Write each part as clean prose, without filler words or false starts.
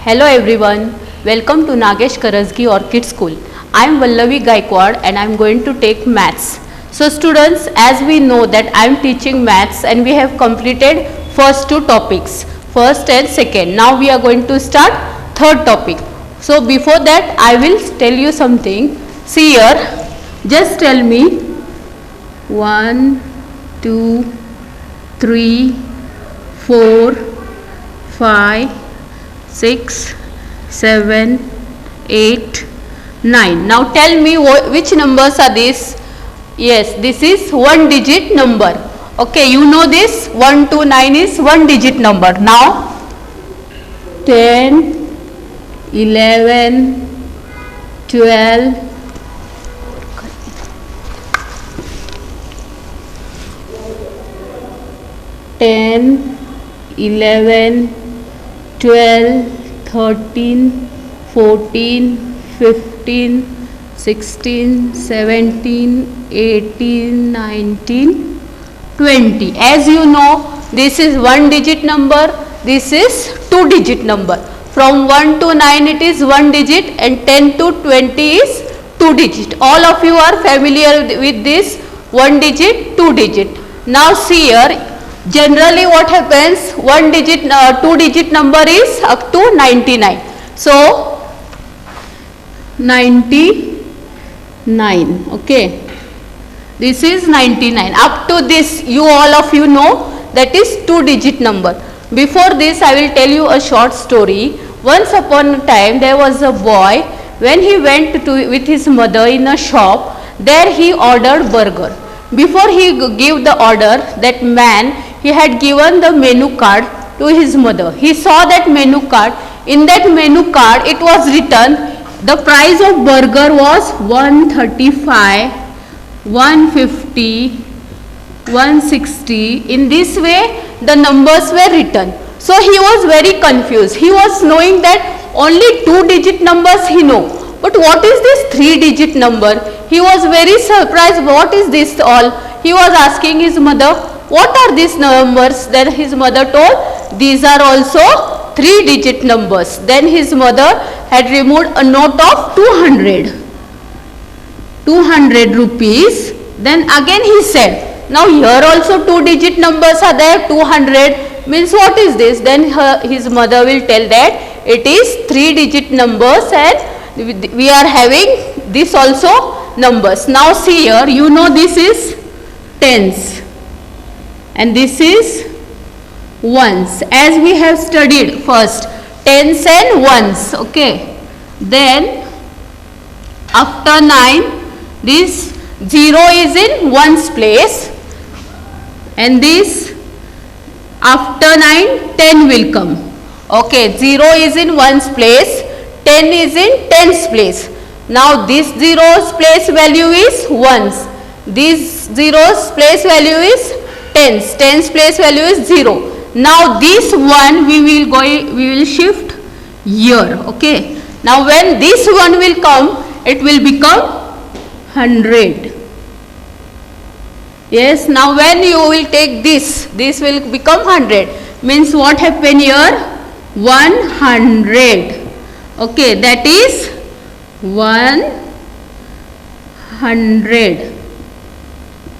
Hello everyone, welcome to Nagesh Karasgi Orchid School. I am Vallavi Gaikwad and I am going to take maths. So students, as we know that I am teaching maths and we have completed first two topics, first and second. Now we are going to start third topic. So before that I will tell you something. See here, just tell me 1, 2, 3, 4, 5, 6, 7, 8, 9. Now tell me which numbers are these? Yes, this is one digit number. Okay, you know this 1 to 9 is one digit number. Now 10, 11, 12, 10, 11, 12, 13, 14, 15, 16, 17, 18, 19, 20. As you know, this is one digit number, this is two digit number. From 1 to 9 it is one digit and 10 to 20 is two digit. All of you are familiar with this one digit, two digit. Now see here. Generally what happens, one digit, two digit number is up to 99. So 99, okay. This is 99. Up to this, you all of you know that is two digit number. Before this I will tell you a short story. Once upon a time there was a boy, when he went with his mother in a shop, there he ordered burger. Before he gave the order, that man, he had given the menu card to his mother. He saw that menu card. In that menu card it was written the price of burger was 135, 150, 160. In this way the numbers were written. So he was very confused. He was knowing that only two digit numbers he know. But what is this three digit number? He was very surprised. What is this all? He was asking his mother, what are these numbers? Then his mother told, these are also three digit numbers. Then his mother had removed a note of 200 rupees. Then again he said, now here also two digit numbers are there, 200 means what is this? Then his mother will tell that it is three digit numbers and we are having this also numbers. Now see here, you know this is tens and this is ones, as we have studied first, tens and ones, okay. Then after 9 this 0 is in ones place and this after 9 10 will come, okay. 0 is in ones place, 10 is in tens place. Now this zero's place value is ones, this zero's place value is tens, tens place value is 0. Now this one we will shift here, okay. Now when this one will come, it will become 100. Yes, now when you will take this will become 100. Means what happen here? 100. Okay, that is 100.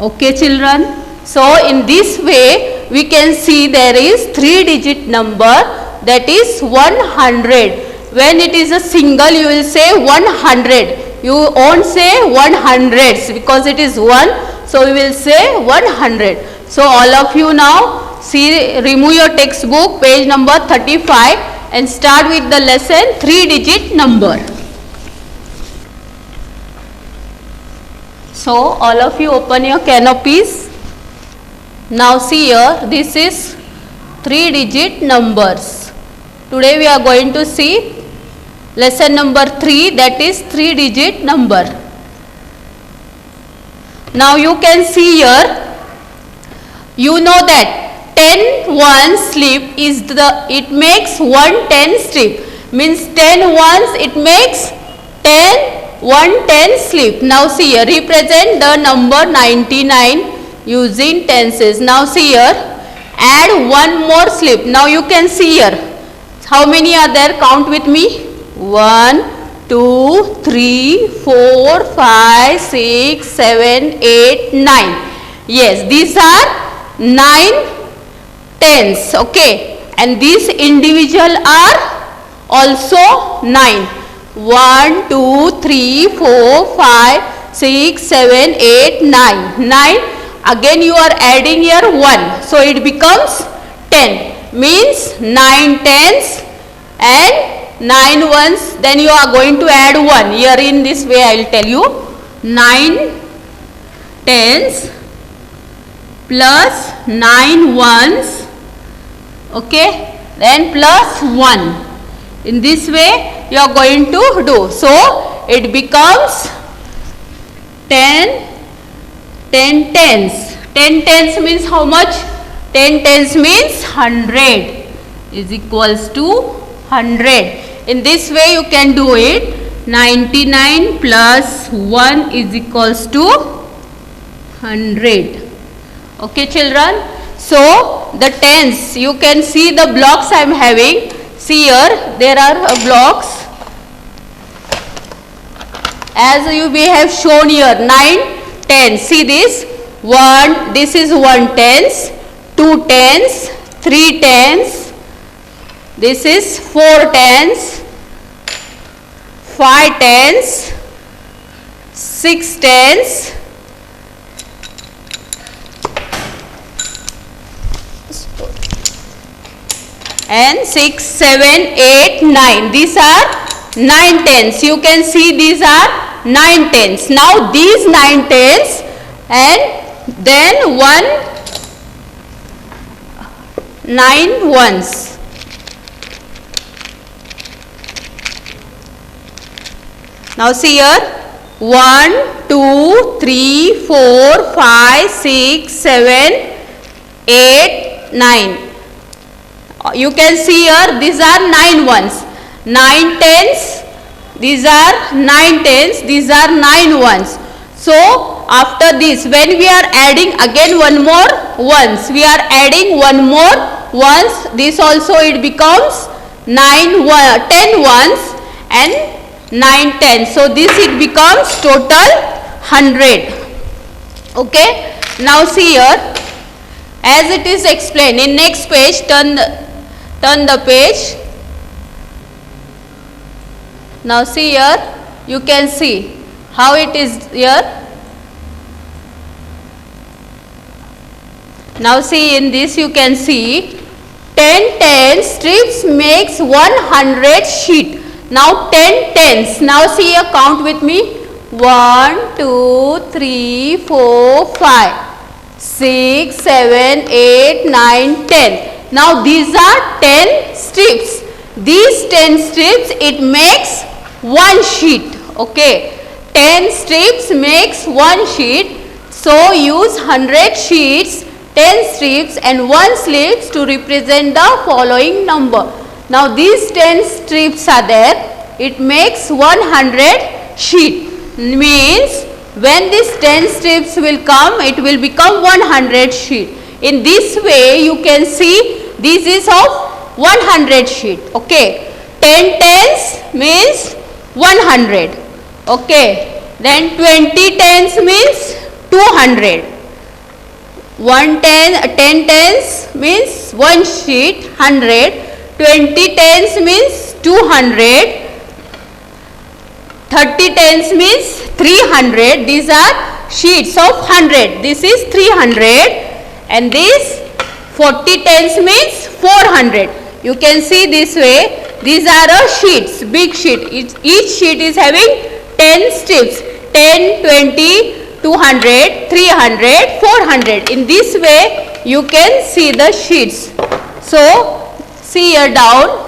Okay children. So in this way we can see there is three digit number, that is 100. When it is a single you will say 100. You won't say 100s because it is 1. So we will say 100. So all of you now see, remove your textbook page number 35 and start with the lesson three digit number. So all of you open your canopies. Now see here, this is three digit numbers. Today we are going to see lesson number 3, that is three digit number. Now you can see here, you know that 10 1 slip is it makes 1 10 slip, means 10 ones it makes 10 1 10 slip. Now see here, represent the number 99 using tenses. Now see here, add one more slip. Now you can see here, How many are there? Count with me. 1, 2, 3, 4, 5, 6, 7, 8, 9. Yes, these are 9 tens. Okay. And these individual are also 9. 1, 2, 3, 4, 5, 6, 7, 8, 9. 9. Again you are adding here 1. So it becomes 10. Means 9 tens and 9 ones. Then you are going to add 1. Here in this way I will tell you. 9 tens plus 9 ones. Okay. Then plus 1. In this way you are going to do. So it becomes 10 tens. 10 tens means how much? 10 tens means 100 is equals to 100. In this way you can do it. 99 plus 1 is equals to 100. Okay children. So the tens, you can see the blocks I am having. See here, there are blocks as you may have shown here. 9 tens. See this. 1, this is 1 tens, 2 tens, 3 tens, this is 4 tens, 5 tens, 6 tens, and 6, 7, 8, 9. These are 9 tens. You can see these are 9 tens. Now these 9 tens and then 9 ones. Now see here. 1, 2, 3, 4, 5, 6, 7, 8, 9. You can see here these are 9 ones. 9 tens. These are 9 tens. These are 9 ones. So after this, when we are adding again one more ones, we are adding one more ones. This also it becomes 10 ones and 9 tens. So this it becomes total 100. Okay. Now see here, as it is explained in next page. Turn the page. Now see here, you can see how it is here. Now see in this you can see 10 strips makes 100 sheet. Now 10 tens. Now see here, count with me. 1, 2, 3, 4, 5, 6, 7, 8, 9, 10. Now these are 10 strips. These 10 strips it makes 1 sheet. Okay. 10 strips makes 1 sheet. So use 100 sheets, 10 strips and 1 slips to represent the following number. Now these 10 strips are there. It makes 100 sheet. Means when these 10 strips will come, it will become 100 sheet. In this way you can see this is of 100 sheet. Okay. 10 tens means 100. Okay. Then 20 tens means 200. 10 tens means 1 sheet 100. 20 tens means 200. 30 tens means 300. These are sheets of 100. This is 300 and this 40 tens means 400. You can see this way. These are a sheets, big sheet. Each sheet is having 10 strips. 10, 20, 200, 300, 400. In this way you can see the sheets. So see here down.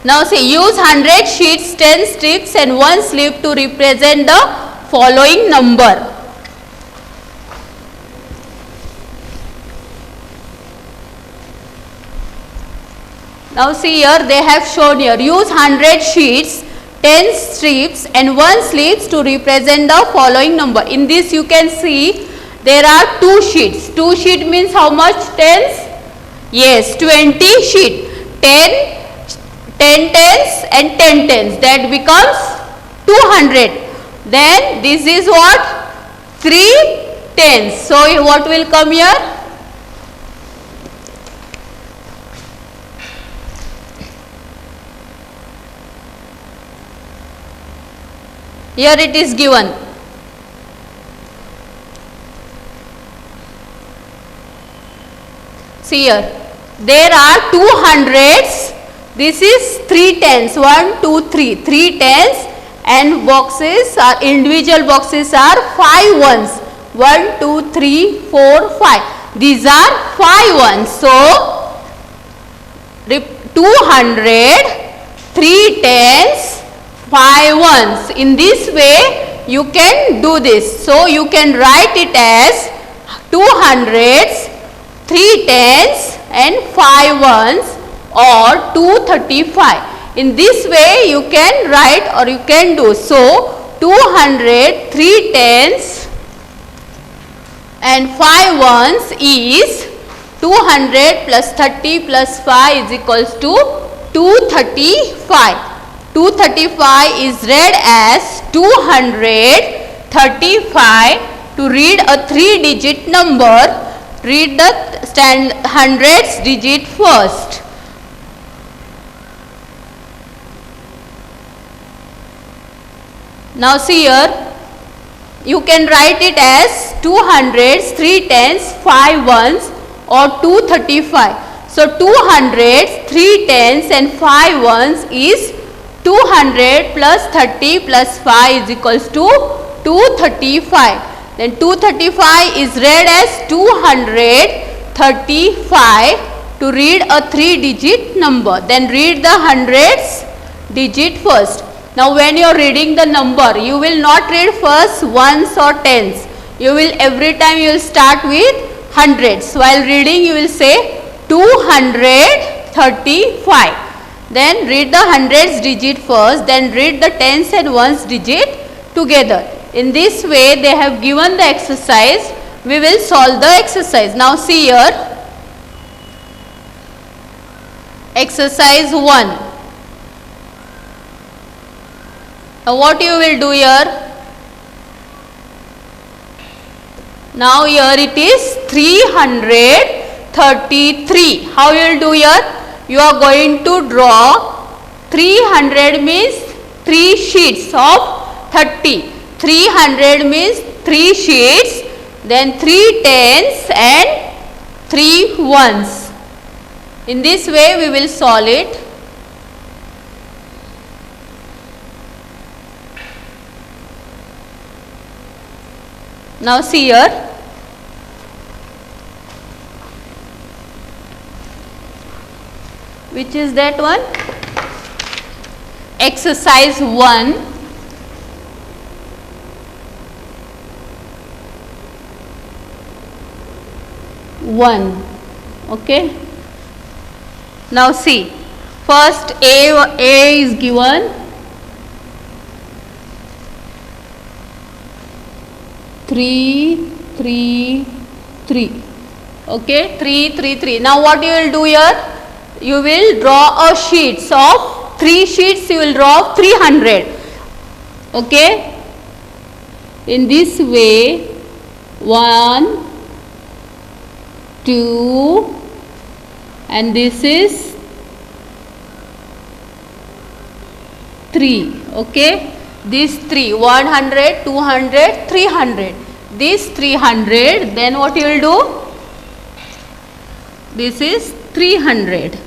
Now see, use 100 sheets, 10 strips and 1 slip to represent the following number. Now see here, they have shown here, use 100 sheets, 10 strips and 1 slips to represent the following number. In this you can see there are 2 sheets. 2 sheet means how much tens? Yes, 20 sheet. 10 tens and 10 tens. That becomes 200. Then this is what? 3 tens. So what will come here? Here it is given. See here. There are 2 hundreds. This is 3 tens. 1, 2, 3. 3 tens and boxes are individual boxes are 5 ones. 1, 2, 3, 4, 5. These are 5 ones. So 200, 3 tens, 5 ones. In this way you can do this. So you can write it as 2 hundreds, 3 tens and 5 ones or 235. In this way you can write or you can do. So 200, 3 tens and 5 ones is 200 plus 30 plus 5 is equals to 235. 235 is read as 235. To read a 3-digit number, read the hundreds digit first. Now see here, you can write it as 2 hundreds, 3 tens, 5 ones or 235. So 200, 3 tens and 5 ones is 200 plus 30 plus 5 is equals to 235. Then 235 is read as 235 to read a 3-digit number. Then read the hundreds digit first. Now when you are reading the number, you will not read first ones or tens. You will every time you will start with hundreds. While reading you will say 235. Then read the hundreds digit first, then read the tens and ones digit together. In this way they have given the exercise. We will solve the exercise. Now see here. Exercise 1. Now what you will do here? Now here it is 333. How you will do here? You are going to draw 300 means 3 sheets of 30. 300 means 3 sheets, then 3 tens and 3 ones. In this way we will solve it. Now see here. Which is that one? Exercise 1. Okay. Now see. First A is given. 3, 3, 3. Okay. 3, 3, 3. Now what you will do here? You will draw a sheets of 3 sheets. You will draw 300. Okay. In this way, 1, 2, and this is 3. Okay. This 3, 100, 200, 300. This 300. Then what you will do? This is 300.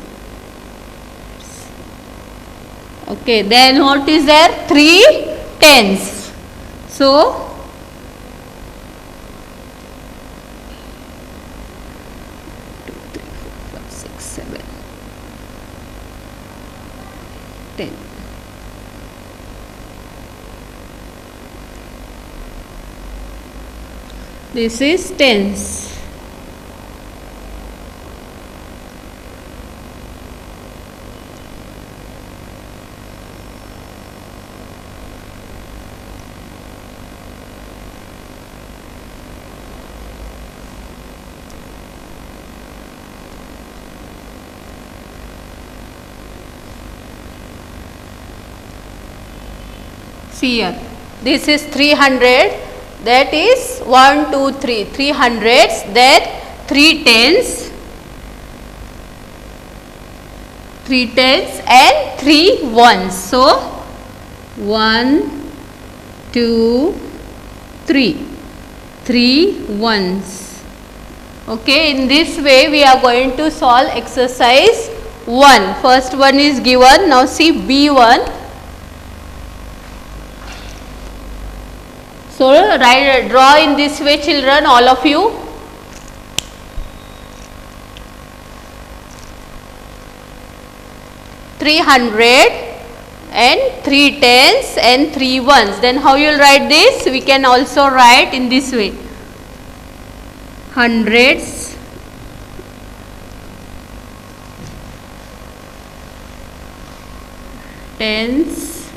Okay, then what is there? 3 tens. So 2, 3, 4, 5, 6, 7, 10. This is tens. See here, this is 300, that is 1, 2, 3, 3 hundreds, then 3 tens, 3 tens and 3 ones. So 1, 2, 3, 3 ones. Okay, in this way we are going to solve exercise 1. First one is given. Now see B1. So draw in this way, children, all of you. Three hundred and 3 tens and 3 ones. Then how you will write this? We can also write in this way. Hundreds, tens,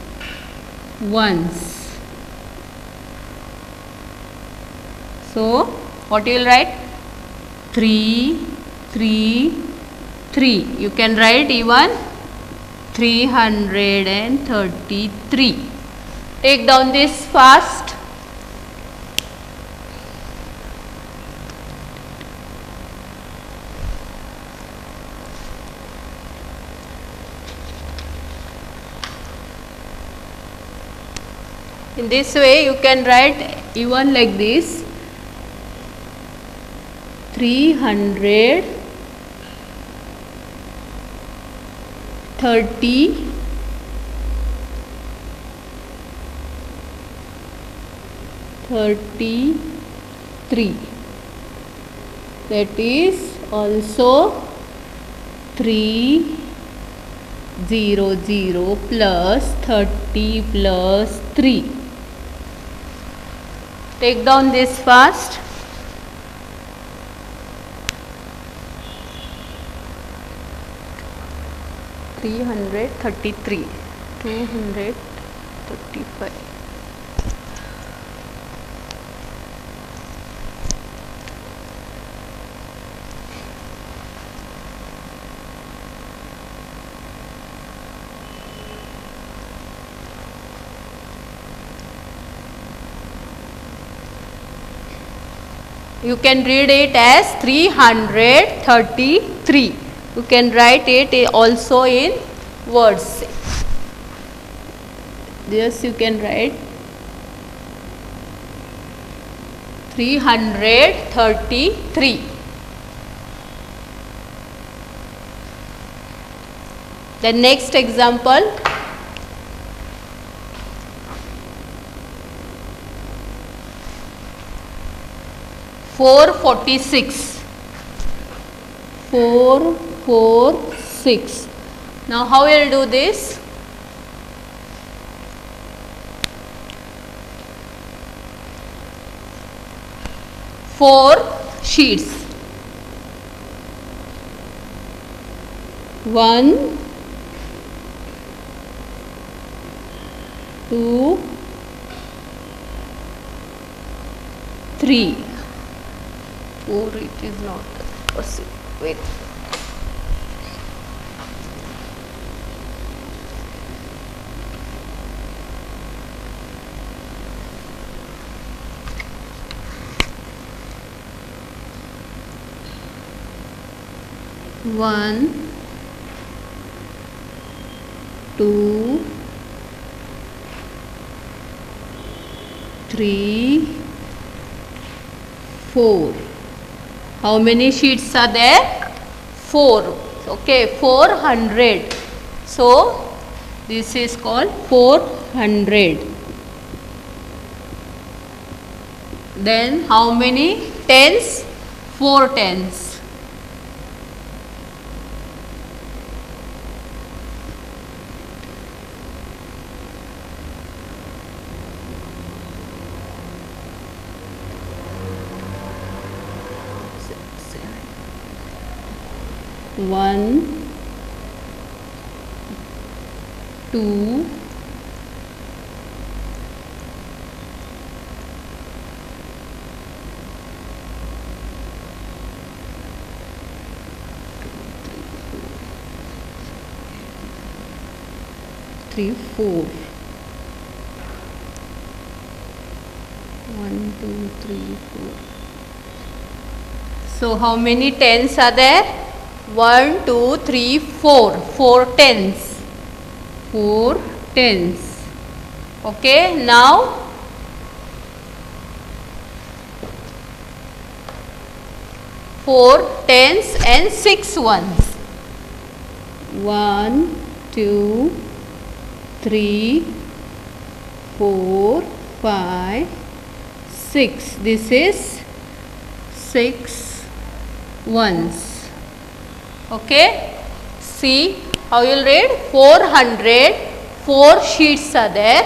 ones. So what you will write? 3, 3, 3. You can write even 333. Take down this fast. In this way you can write even like this. 333. That is also 300 plus 30 plus 3. Take down this fast. Three hundred 33, 235. You can read it as 333. You can write it also in words. Yes, you can write 333. The next example. $446. 446. Now how we will do this? Four sheets. 1, 2, 3. 4 it is not possible. Wait. One, 2, 3, 4. How many sheets are there? 4. Okay, 400. So this is called 400. Then how many tens? 4 tens. One, 2, 3, 4. 1, 2, 3, 4. So how many tens are there? 1, 2, 3, 4. 4 tens. 4 tens. Okay, now four tens and 6 ones. 1, 2, 3, 4, 5, 6. This is 6 ones. Okay. See how you'll read. 400. 4 sheets are there.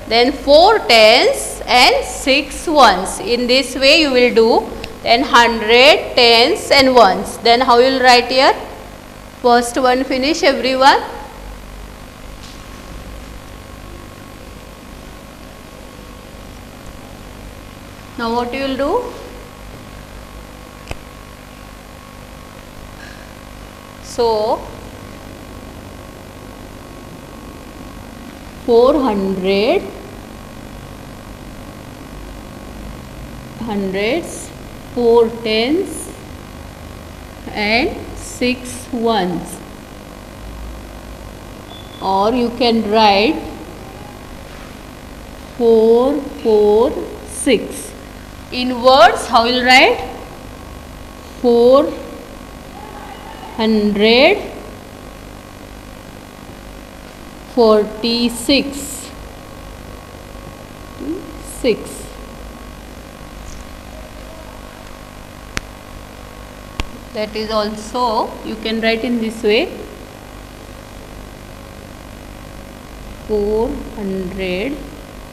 Then 4 tens and 6 ones. In this way you will do. Then 100 tens and ones. Then how you'll write here? First one finish everyone. Now what you will do? So 400 hundreds, 4 tens and 6 ones, or you can write 4, 4, 6. In words how will write? 446. 6. That is also you can write in this way. 400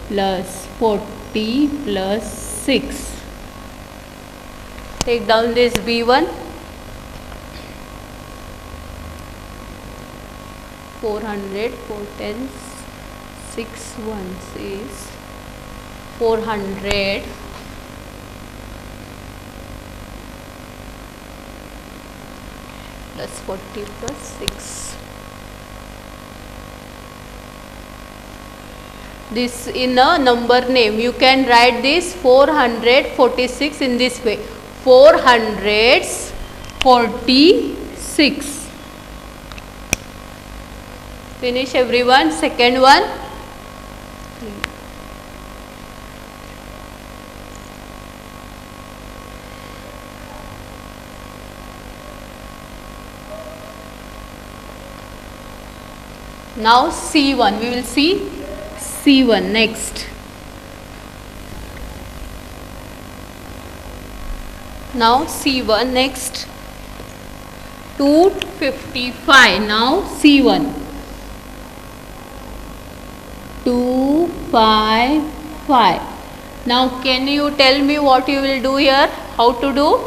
plus 40 plus 6. Take down this B1. 400, 4 tens, 6 ones is 400 plus 40 plus 6. This in a number name you can write this 446 in this way. 446. Finish everyone. Second one. Now C1. We will see C1 next. Now C1 next. 255. Now C1. 255. Now can you tell me what you will do here? How to do?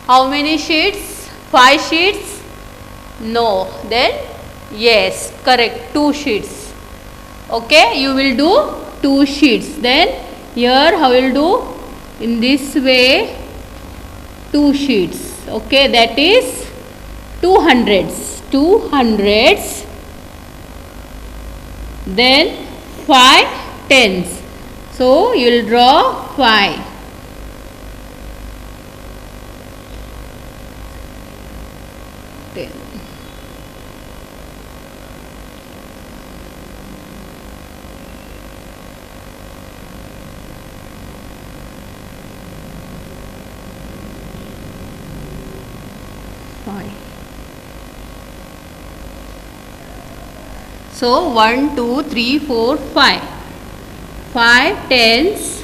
How many sheets? 5 sheets? No. Then yes, correct. 2 sheets. Okay, you will do 2 sheets. Then here how will do? In this way 2 sheets. Okay, that is 200s. 200s. Then 5 tens. So you will draw 5. Ten. So 1, 2, 3, 4, 5. 5 tens.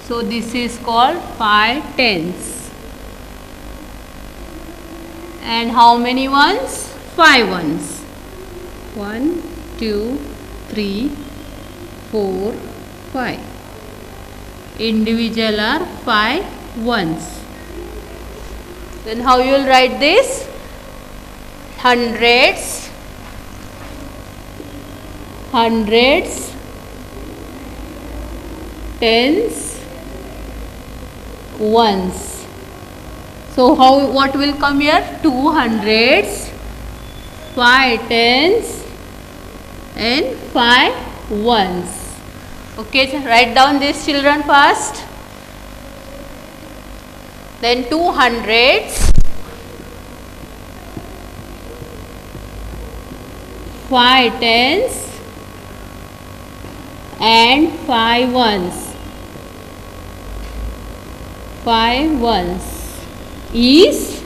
So this is called 5 tens. And how many ones? 5 ones. 1, 2, 3, 4, 5. Individual are 5 ones. Then how you will write this? Hundreds. Hundreds. tens, ones. So what will come here? 2 hundreds, 5 tens and 5 ones. Okay, so write down this, children, fast. Then 2 hundreds, 5 tens and 5 ones. 5 ones is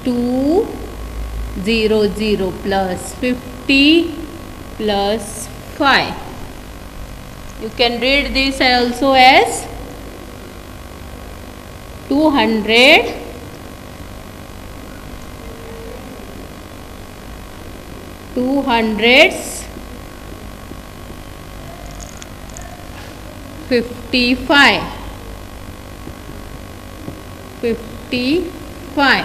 200 plus 50 plus 5. You can read this also as 200 200s 55 55.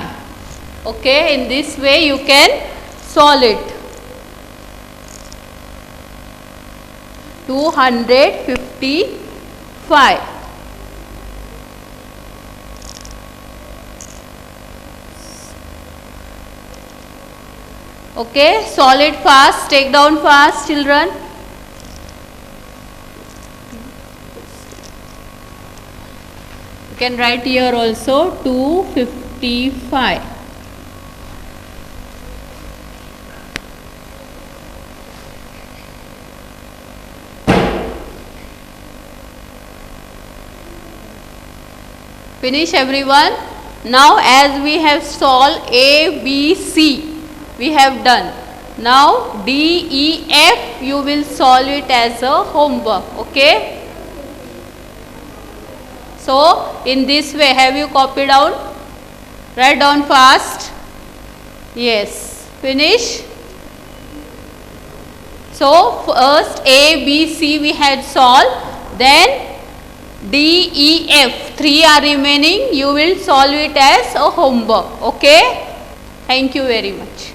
Okay, in this way you can solve it. 255. Okay, solve it fast, take down fast, children. You can write here also 255. Finish, everyone. Now as we have solved A, B, C, we have done. Now D, E, F you will solve it as a homework. Okay. So in this way, have you copied down? Write down fast. Yes. Finish. So first A, B, C we had solved. Then D, E, F, 3 are remaining. You will solve it as a homework. Okay. Thank you very much.